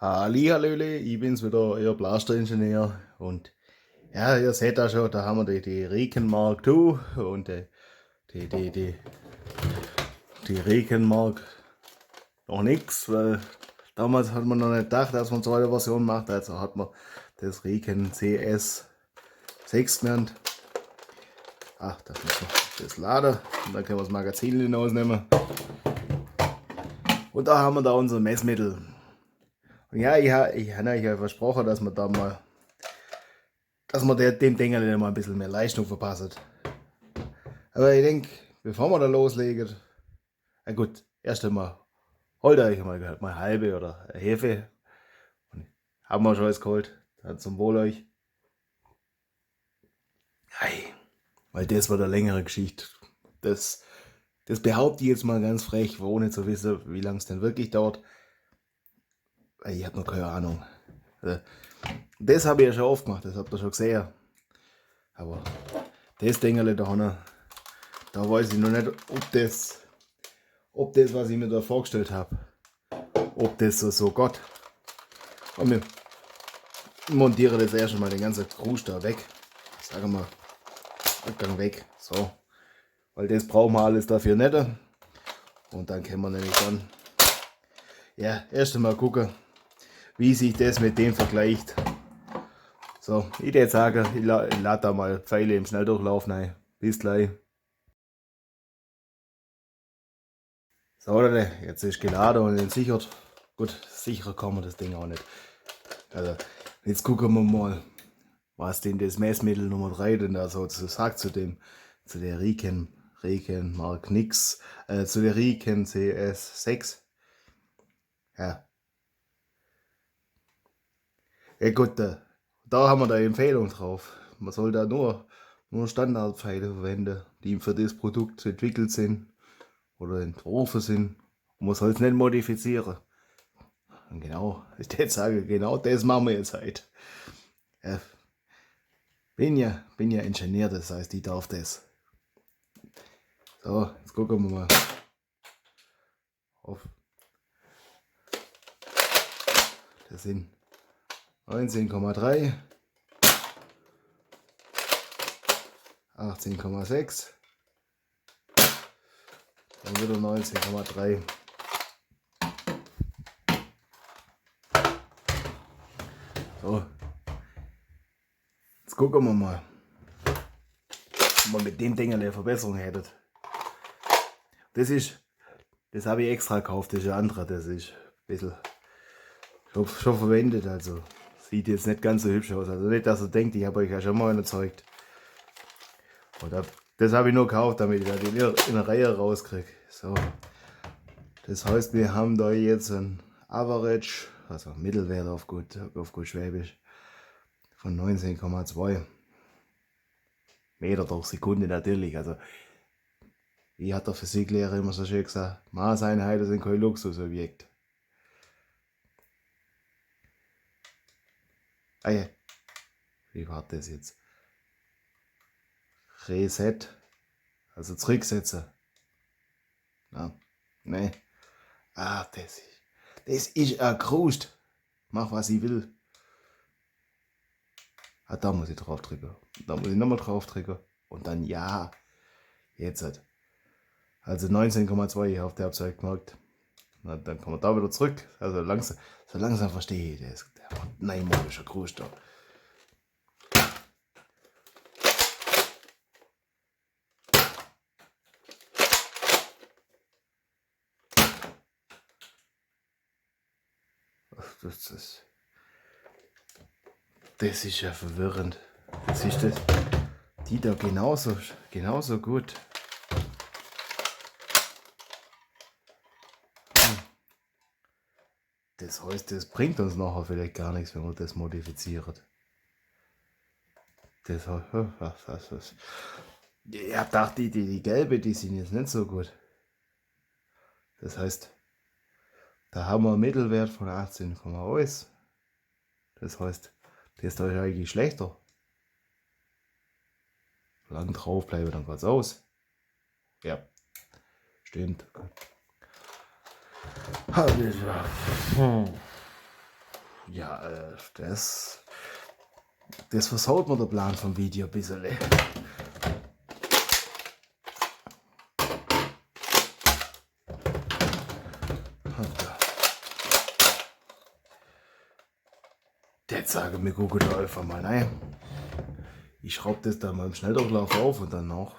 Hallihallöle, ich bin's wieder, euer Blasteringenieur. Und ja, ihr seht da schon, da haben wir die Riken Mark II und die, die, die, die Riken Mark noch nix, weil damals hat man noch nicht gedacht, dass man zweite Version macht, also hat man das Riken CS 6 genannt. Ach, das muss man das laden und dann können wir das Magazin hinausnehmen. Und da haben wir da unser Messmittel. Und ja, ich habe euch ja versprochen, dass wir da mal dem Ding mal ein bisschen mehr Leistung verpasst. Aber ich denke, bevor wir da loslegen, na gut, erst einmal holt euch mal halbe oder eine Hefe. Und haben wir schon alles geholt. Dann zum Wohl euch. Hey, weil das war eine längere Geschichte. Das behaupte ich jetzt mal ganz frech, ohne zu wissen, wie lange es denn wirklich dauert. Ich habe noch keine Ahnung. Also, das habe ich ja schon oft gemacht, das habt ihr schon gesehen. Aber das Ding da weiß ich noch nicht, ob das, was ich mir da vorgestellt habe, ob das so geht. Und wir montieren das erst mal den ganzen Krusch da weg. Sagen wir, Rückgang weg. So. Weil das brauchen wir alles dafür nicht. Und dann können wir nämlich dann, ja, erst einmal gucken, wie sich das mit dem vergleicht. So, ich würde sagen, ich lade da mal Pfeile im Schnelldurchlauf rein. Bis gleich. So, jetzt ist geladen und entsichert. Gut, sicher kann man das Ding auch nicht. Also, jetzt gucken wir mal, was denn das Messmittel Nummer 3 denn da so sagt zu der Riken Mark nix, zu der Riken CS6. Ja. Ja gut, da haben wir da Empfehlung drauf. Man soll da nur Standardpfeile verwenden, die für das Produkt entwickelt sind oder entworfen sind. Und man soll es nicht modifizieren. Und genau, ich würde sagen, genau das machen wir jetzt halt. Ja, bin ja Ingenieur, das heißt, ich darf das. So, jetzt gucken wir mal auf. Das sind 19,3, 18,6 und wieder 19,3. So, jetzt gucken wir mal, ob man mit dem Ding eine Verbesserung hätte. Das habe ich extra gekauft, das ist ein anderer, das ist ein bisschen schon verwendet, also sieht jetzt nicht ganz so hübsch aus. Also nicht, dass ihr denkt, ich habe euch ja schon mal erzeugt. Und das habe ich nur gekauft, damit ich da die Innereien rauskriege. So, das heißt, wir haben da jetzt ein Average, also Mittelwert auf gut Schwäbisch, von 19,2 Meter durch Sekunde natürlich. Also, wie hat der Physiklehrer immer so schön gesagt, Maßeinheiten sind kein Luxusobjekt. Ah ja, wie war das jetzt? Reset, also zurücksetzen. Ja, ne. Ah, das ist ein Krust. Mach was ich will. Ah, da muss ich drauf drücken. Da muss ich nochmal drauf drücken. Und dann ja. Jetzt halt. Also 19,2, ich auf der Website gemerkt. Na, dann kommen wir da wieder zurück. Also so langsam verstehe ich das. Der neumodische Krust da. Das ist ja verwirrend. Das ist das. Die da genauso gut. Das heißt, das bringt uns nachher vielleicht gar nichts, wenn man das modifiziert. Das heißt, ich hab gedacht, die gelbe, die sind jetzt nicht so gut. Das heißt, da haben wir einen Mittelwert von 18,1. Das heißt, das da ist eigentlich schlechter. Lang drauf bleibe, dann geht's aus. Ja, stimmt. Ja, das versaut mir der Plan vom Video ein bisschen. Jetzt sage wir gucken da einfach mal rein. Ich schraube das da mal im Schnelldurchlauf auf und danach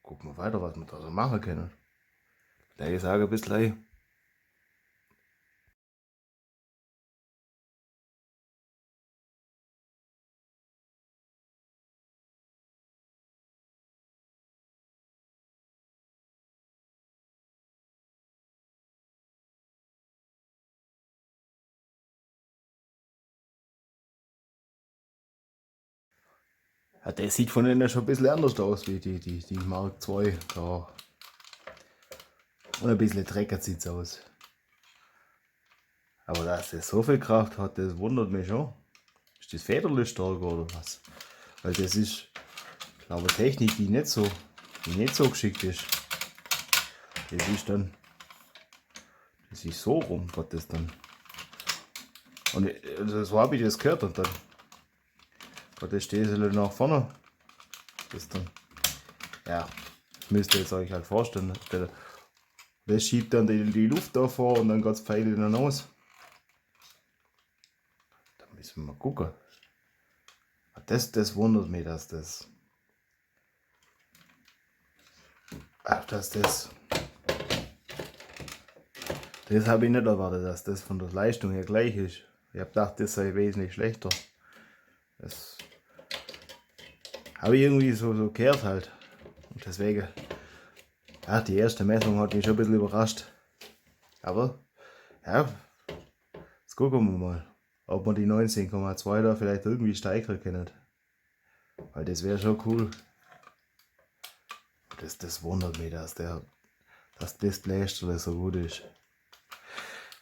gucken wir weiter, was wir da so machen können. Ich sage bis gleich. Ja, der sieht von innen schon ein bisschen anders aus wie die Mark II. Da. Und ein bisschen dreckig sieht es aus. Aber dass das so viel Kraft hat, das wundert mich schon. Ist das Federle stark oder was? Weil das ist, glaube ich, Technik, die nicht so geschickt ist. Das ist so rum, was das dann. Und so habe ich das gehört und dann. Das steht nach vorne. Das dann. Ja, müsst ihr jetzt euch halt vorstellen. Das schiebt dann die Luft da vor und dann geht es Pfeil in den Nose. Da müssen wir mal gucken. Das wundert mich, dass das. Das habe ich nicht erwartet, dass das von der Leistung her gleich ist. Ich habe gedacht, das sei wesentlich schlechter. Das habe ich irgendwie so gehört halt. Und deswegen, ja, die erste Messung hat mich schon ein bisschen überrascht. Aber, ja, jetzt gucken wir mal, ob wir die 19,2 da vielleicht irgendwie steigern können. Weil das wäre schon cool. Das wundert mich, dass das Blästerle so gut ist.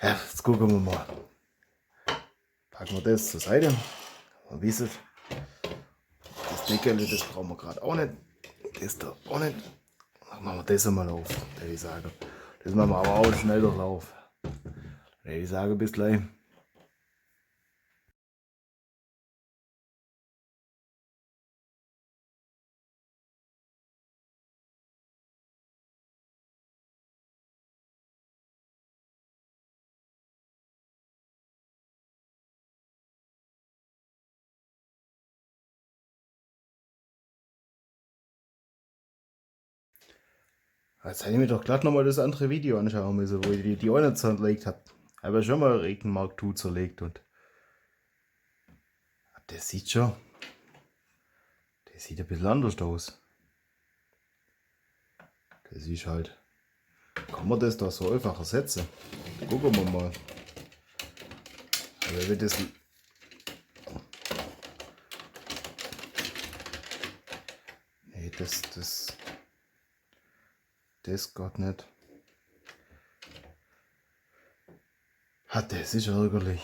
Ja, jetzt gucken wir mal. Packen wir das zur Seite. Und wisst, das Deckel, das brauchen wir gerade auch nicht. Das da auch nicht. Dann machen wir das einmal auf, würde ich sagen. Das machen wir aber auch schnell durchlauf. Würde ich sagen, bis gleich. Jetzt hätte ich mir doch glatt nochmal das andere Video anschauen müssen, wo ich die eine zerlegt habe. Habe ja schon mal Regenmark II zerlegt und das sieht schon. Das sieht ein bisschen anders aus. Das ist halt. Kann man das da so einfach ersetzen? Gucken wir mal. Aber wird das. Nee, das geht nicht. Das ist ärgerlich.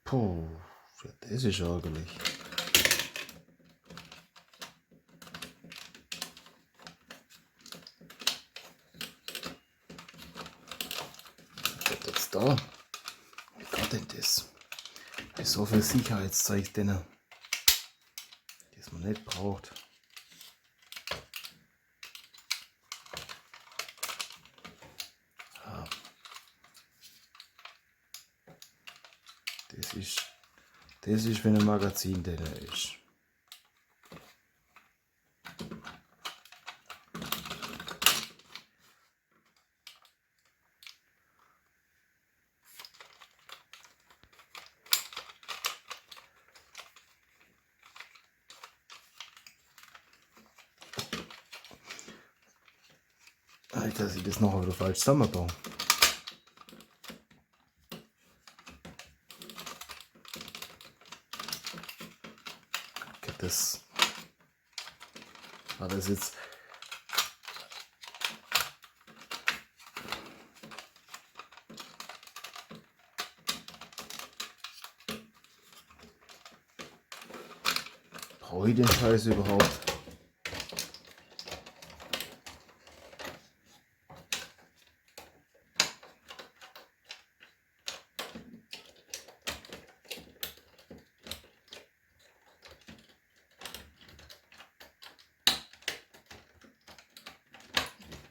Puh, das ist ärgerlich. Jetzt da. Wie geht denn das? So viel Sicherheitszeug drin, das man nicht braucht. Ja. Das ist, wenn ein Magazin drin ist. Dass ich das noch wieder falsch zusammenbaue. Okay, das war das jetzt. Brauche ich den Scheiß überhaupt?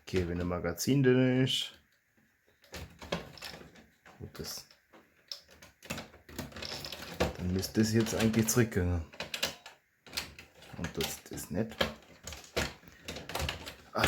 Okay, wenn ein Magazin drin ist. Gut, dann müsste das jetzt eigentlich zurückgehen. Und das nicht. Ah.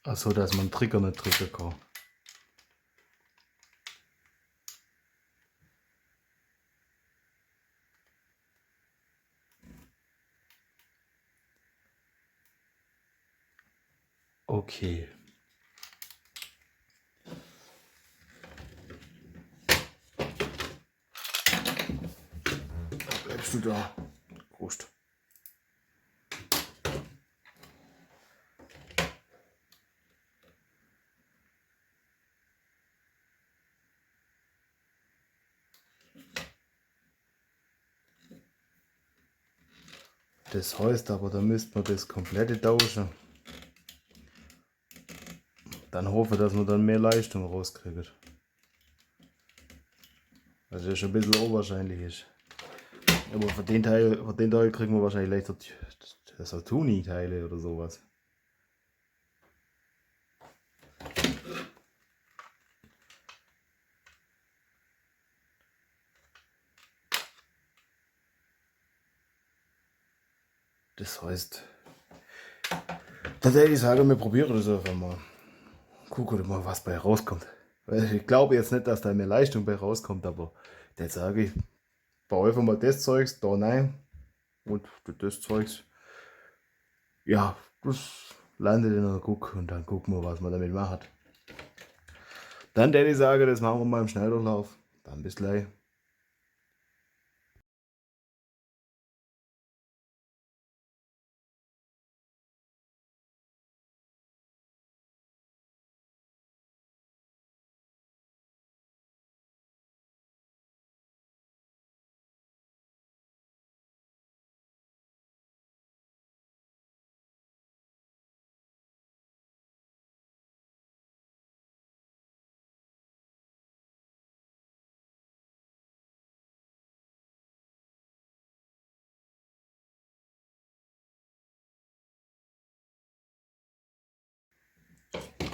Achso, dass man Trigger nicht drücken kann. Okay. Da bleibst du da. Prost. Das heißt aber, da müsste man das komplette tauschen. Dann hoffe, dass man dann mehr Leistung rauskriegt. Was ja schon ein bisschen unwahrscheinlich ist. Aber von den Teil kriegen wir wahrscheinlich leichter Satuni-Teile oder sowas. Das heißt, dann hätte ich sagen, wir probieren das einfach mal. Gucken mal, was bei rauskommt. Weil ich glaube jetzt nicht, dass da mehr Leistung bei rauskommt, aber jetzt sage ich, baue einfach mal das Zeugs da rein und das Zeugs, ja, das landet in der Guck und dann gucken wir, was man damit macht. Dann hätte ich sagen, das machen wir mal im Schnelldurchlauf. Dann bis gleich.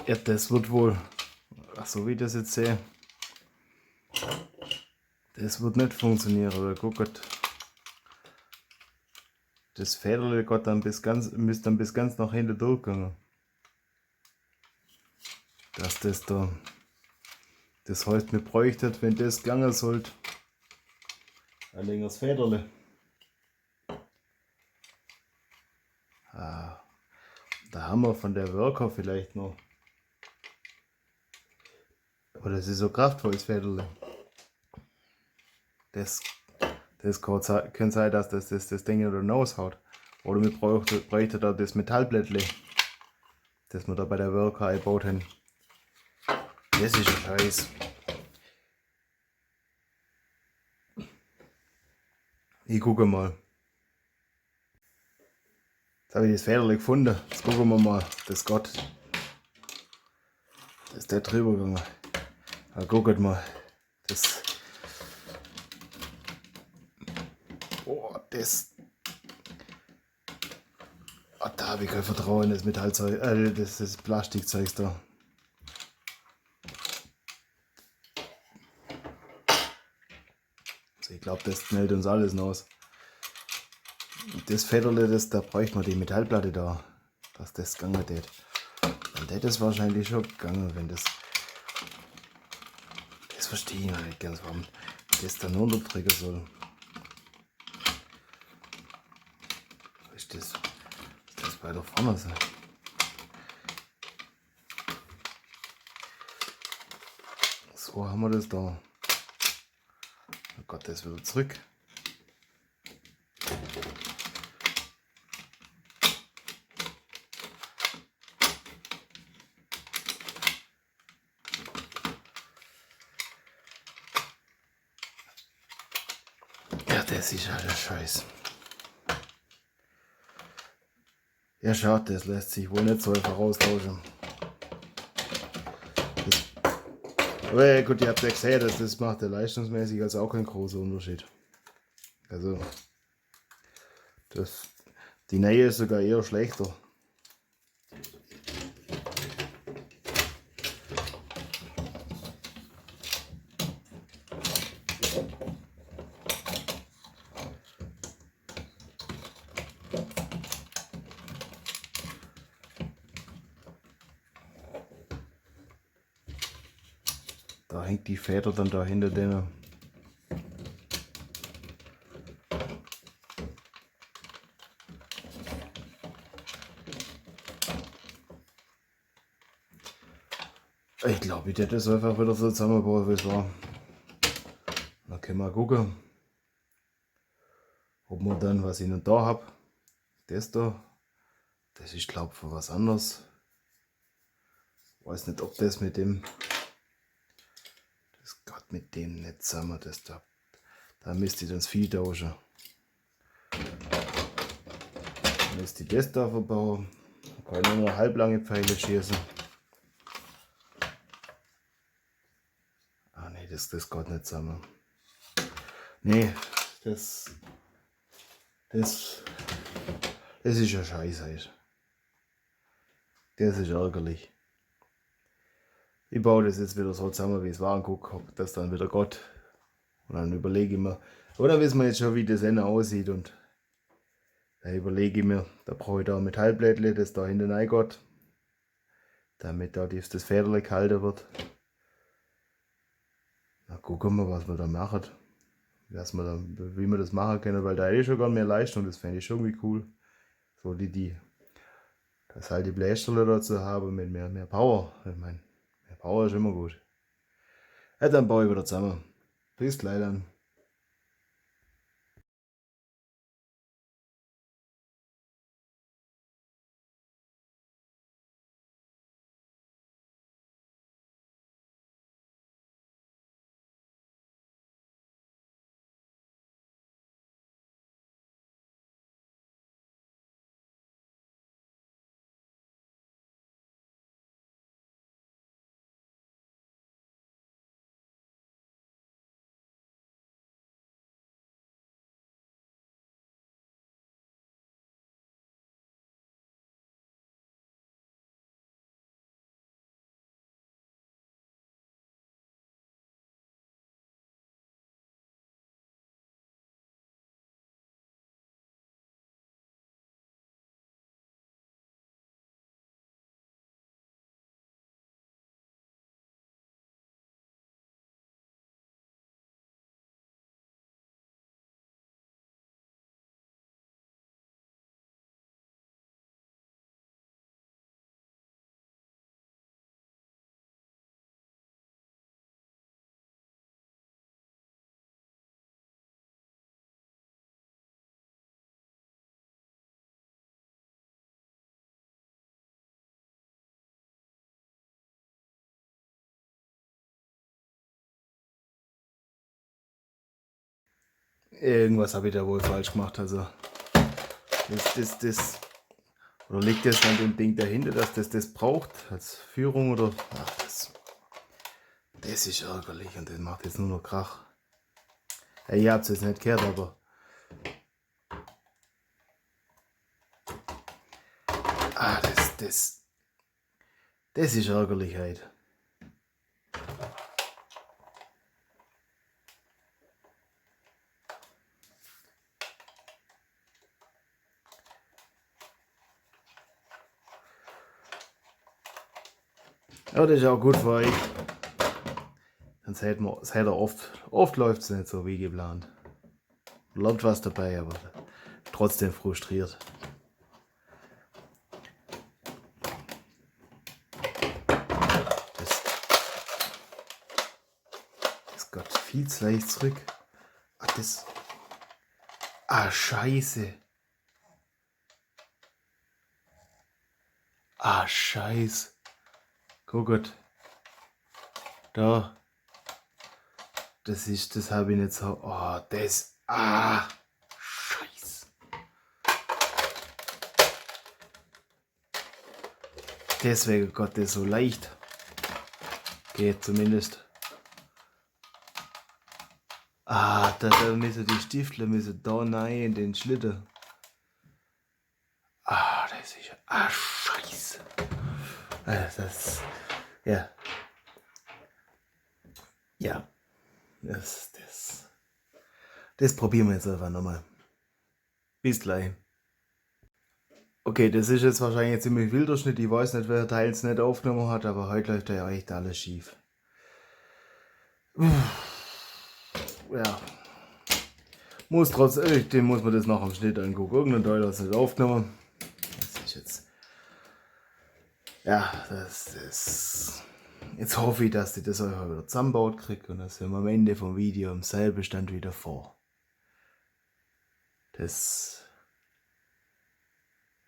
Ja, das wird wohl, ach so wie ich das jetzt sehe, das wird nicht funktionieren, oder guckt, das Federle geht dann müsste dann bis ganz nach hinten durchgehen. Dass das da, das heißt, wir bräuchten, wenn das gegangen sollte, ein längeres Federle. Ah, da haben wir von der Worker vielleicht noch. Aber das ist so kraftvolles Federle. Das kann sein, dass das Ding oder raushaut. Oder wir bräuchten da das Metallblättle, das wir da bei der Worker eingebaut haben. Das ist ein Scheiß. Ich gucke mal. Jetzt habe ich das Federle gefunden. Jetzt gucken wir mal. Das Gott. Da ist der drüber gegangen. Ja, guckt mal. Das. Oh, das. Oh, da habe ich kein Vertrauen in das Metallzeug. Das Plastikzeug da. Also ich glaube, das schnellt uns alles aus. Das Federle, da bräuchte man die Metallplatte da, dass das gegangen wird. Dann hätte es wahrscheinlich schon gegangen, wenn das. Das verstehe ich noch nicht ganz, warum das dann unterdrücken soll. Ist das weiter vorne sein? So haben wir das da. Oh Gott, das wieder zurück. Ja, das ist alles Scheiß. Ja, schade, das lässt sich wohl nicht so einfach austauschen. Aber ja, gut, ihr habt ja gesehen, dass das macht ja leistungsmäßig also auch keinen großen Unterschied. Also, die neue ist sogar eher schlechter. Da hängt die Feder dann da hinter denen. Ich glaube, ich hätte das einfach wieder so zusammengebaut, wie es war. Dann können wir gucken, ob man dann, was ich noch da habe, das da, das ist glaube ich für was anderes. Weiß nicht, ob das mit dem, das geht mit dem nicht zusammen, das da müsste ich dann das Vieh tauschen. Dann müsste ich das da verbauen, dann kann ich nur noch halblange Pfeile schießen. Ah ne, das geht nicht zusammen. Nee, das ist ja scheiße. Das ist ärgerlich. Ich baue das jetzt wieder so zusammen, wie es war, und gucke, ob das dann wieder geht. Und dann überlege ich mir, aber dann wissen wir jetzt schon, wie das Ende aussieht. Und da überlege ich mir, da brauche ich da Metallblättchen, das da hinten reingeht, damit da das Federle gehalten wird. Dann gucken wir, was wir da machen. Wie wir das machen können, weil da hätte ich schon gar mehr Leistung, das fände ich schon irgendwie cool. So das halt die Blästerle dazu haben mit mehr Power. Ich meine, mehr Power ist immer gut. Ja, dann baue ich wieder zusammen. Bis gleich dann. Irgendwas habe ich da wohl falsch gemacht. Also oder liegt das an dem Ding dahinter, dass das braucht als Führung oder. Ach, das ist ärgerlich und das macht jetzt nur noch Krach. Ja, ihr habt es jetzt nicht gehört, aber. Ah, das ist ärgerlich halt. Ja, das ist auch gut für euch. Dann seht ihr oft läuft es nicht so wie geplant. Lernt was dabei, aber trotzdem frustriert. viel zu leicht zurück. Ach, das. Ah, scheiße. Ah, scheiße. Guckt. Da. Das habe ich nicht so. Oh, das. Ah, scheiße. Deswegen Gott, das so leicht. Geht zumindest. Ah, da müssen die Stiftler da rein in den Schlitten. Ah, das ist. Ah, scheiße. Das. Ja. Ja. Das probieren wir jetzt einfach nochmal. Bis gleich. Okay, das ist jetzt wahrscheinlich ein ziemlich wilder Schnitt. Ich weiß nicht, wer Teil es nicht aufgenommen hat, aber heute läuft ja echt alles schief. Ja. Dem muss man das nach dem Schnitt angucken. Irgendein Teil hat es nicht aufgenommen. Das ist jetzt. Ja, jetzt hoffe ich, dass ich das euch wieder zusammenbaut kriege und dass wir am Ende vom Video im selben Stand wieder vor. Das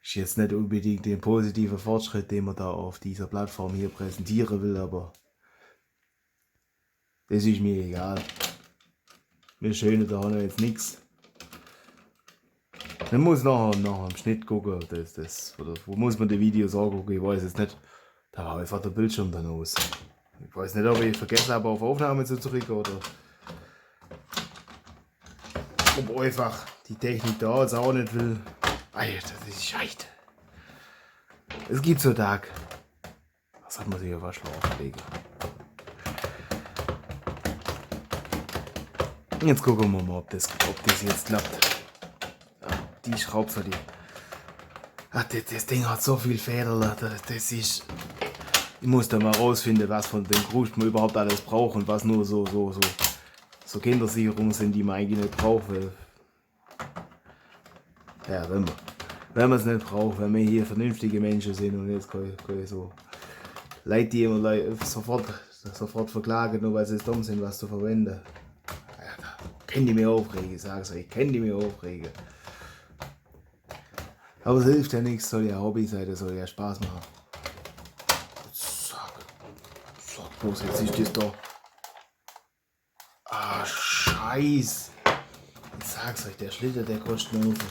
ist jetzt nicht unbedingt den positiven Fortschritt, den man da auf dieser Plattform hier präsentieren will, aber das ist mir egal. Mir schöne da haben jetzt nichts. Man muss nachher im Schnitt gucken, oder wo muss man die Videos angucken, ich weiß jetzt nicht. Da war einfach der Bildschirm dann aus. Ich weiß nicht, ob ich vergessen habe, auf Aufnahme zu drücken oder ob einfach die Technik da jetzt auch nicht will. Alter, das ist scheiße. Es gibt so Tag. Was hat man sich auf Schlafen legen? Jetzt gucken wir mal, ob das jetzt klappt. Die Schraube für die. Ach, das Ding hat so viel Federn. Das ist. Ich muss da mal rausfinden, was von dem Krust man überhaupt alles braucht und was nur so Kindersicherungen sind, die man eigentlich nicht braucht. Weil, ja, wenn man es nicht braucht, wenn wir hier vernünftige Menschen sind und jetzt kann ich so Leute, die immer sofort verklagen, nur weil sie dumm sind, was zu verwenden. Ja, kann die mir aufregen, ich sag's euch, kann die mir aufregen. Aber es hilft ja nichts, soll ja Hobby sein, das soll ja Spaß machen. Sag bloß, jetzt ist das da. Ah, Scheiß. Ich sag's euch, der Schlitter, der kostet einen Haufen.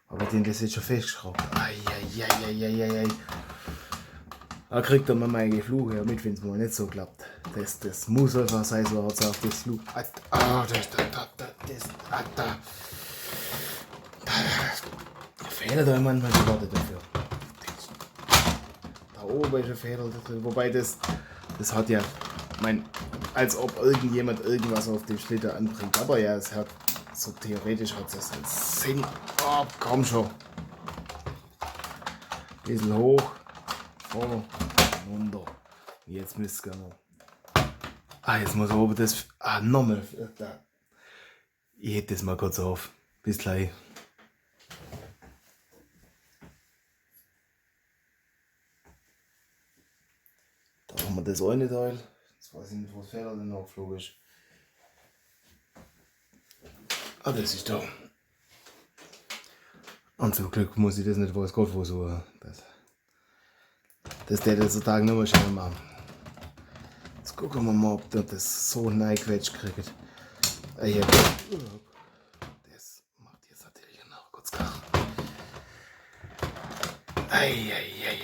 Aber den das jetzt schon festgeschraubt. Eieieiei. Da kriegt er mal meine Fluche ja mit, wenn es mal nicht so klappt. Das muss einfach sein, so hat es auf das Fluch. Ah, da fehlt da manchmal die Worte dafür. Da oben ist ein Fehler drin. Wobei das hat ja, als ob irgendjemand irgendwas auf dem Schlitter anbringt. Aber ja, es hat, so theoretisch hat es einen Sinn. Oh, komm schon. Bisschen hoch. Vor, runter. Jetzt müsste es gerne. Jetzt muss oben das. Nochmal. Ich hätte das mal kurz auf. Bis gleich. Da haben wir das eine Teil. Jetzt weiß ich nicht, wo das Feder denn noch geflogen ist. Das ist da. Und zum Glück muss ich das nicht, weiß Gott, wo suchen. Das der so Tag nicht mehr schnell machen. Jetzt gucken wir mal, ob der das so reingequetscht kriegt. Ja. Das macht jetzt natürlich noch kurz Krach. Eieieiei.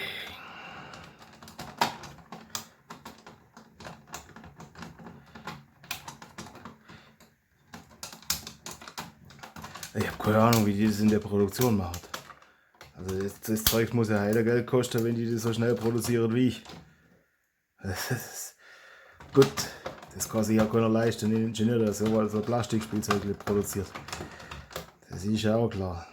Ich habe keine Ahnung, wie die das in der Produktion machen. Also das Zeug muss ja heiler Geld kosten, wenn die das so schnell produzieren wie ich. Gut, das kann sich ja keiner leisten, ein Ingenieur, der so ein Plastikspielzeug produziert. Das ist ja auch klar.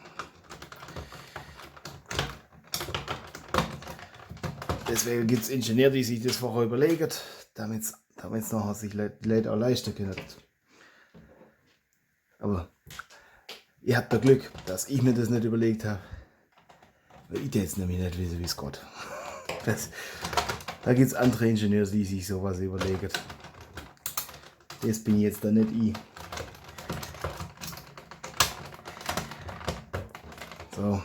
Deswegen gibt es Ingenieure, die sich das vorher überlegen, damit es nachher sich Leute auch leisten können. Aber ihr habt da Glück, dass ich mir das nicht überlegt habe. Weil ich jetzt nämlich nicht wissen, wie es geht. Da gibt es andere Ingenieure, die sich sowas überlegen. Das bin ich jetzt da nicht ich. So.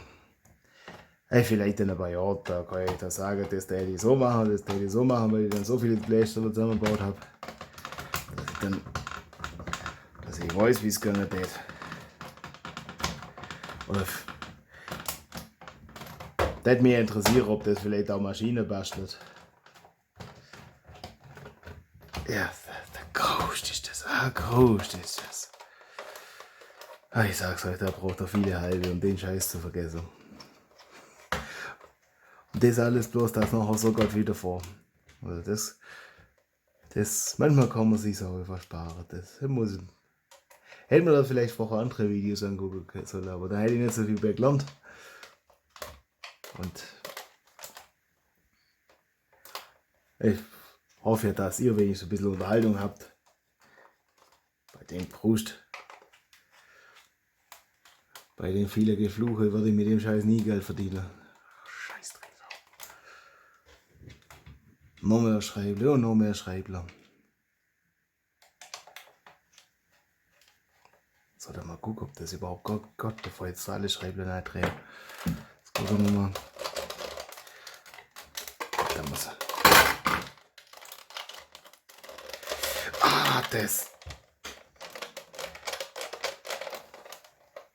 Hey, vielleicht in ein paar Jahren, da kann ich da sagen, das hätte ich so machen, das hätte ich so machen, weil ich dann so viele Bläster zusammengebaut habe, dass ich weiß, wie es gehen geht. Oder würde mich interessieren, ob das vielleicht auch Maschine bastelt. Ja, der Grost ist das. Grost ist das. Ich sag's euch, da braucht er viele halbe, um den Scheiß zu vergessen. Und das alles bloß, dass nachher so Gott wieder vor. Also manchmal kann man sich auch versparen. Hätte man da vielleicht vorher andere Videos angucken sollen, aber da hätte ich nicht so viel mehr gelernt. Und ich hoffe ja, dass ihr wenigstens ein bisschen Unterhaltung habt. Bei dem Brust. Bei den vielen Gefluche würde ich mit dem Scheiß nie Geld verdienen. Scheiß Drecksau. Noch mehr Schreibler und noch mehr Schreibler. Sollte mal gucken, ob das überhaupt Gott, bevor jetzt alle Schreibler nicht drehen. Jetzt gucken wir mal. Da muss er. Das.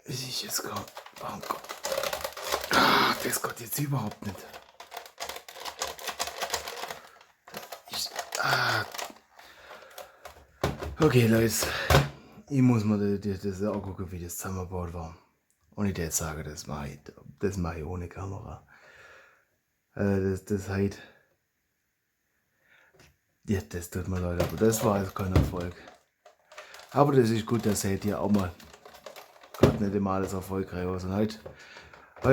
Ich jetzt gar. Oh Gott. Das geht jetzt überhaupt nicht. Okay, Leute. Ich muss mal das angucken, wie das zusammengebaut war. Und ich würde sagen, das mache ich ohne Kamera. Das halt. Ja, das tut mir leid, aber das war jetzt kein Erfolg. Aber das ist gut, das seht ihr auch mal. Gott, nicht immer alles erfolgreich aus. Und heute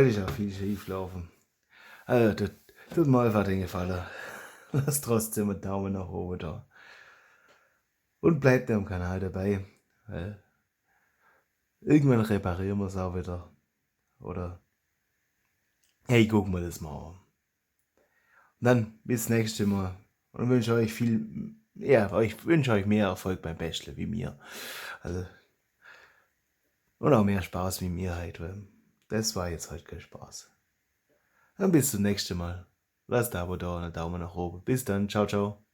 ist auch viel schief gelaufen. Also, tut mir einfach den Gefallen. Lasst trotzdem einen Daumen nach oben da. Und bleibt am Kanal dabei. Weil irgendwann reparieren wir es auch wieder. Oder hey, gucken wir das mal an. Und dann bis nächstes Mal. Und wünsche euch ich wünsche euch mehr Erfolg beim Basteln wie mir. Also, und auch mehr Spaß wie mir halt, weil das war jetzt halt kein Spaß. Dann bis zum nächsten Mal. Lasst ein Abo da und einen Daumen nach oben. Bis dann. Ciao, ciao.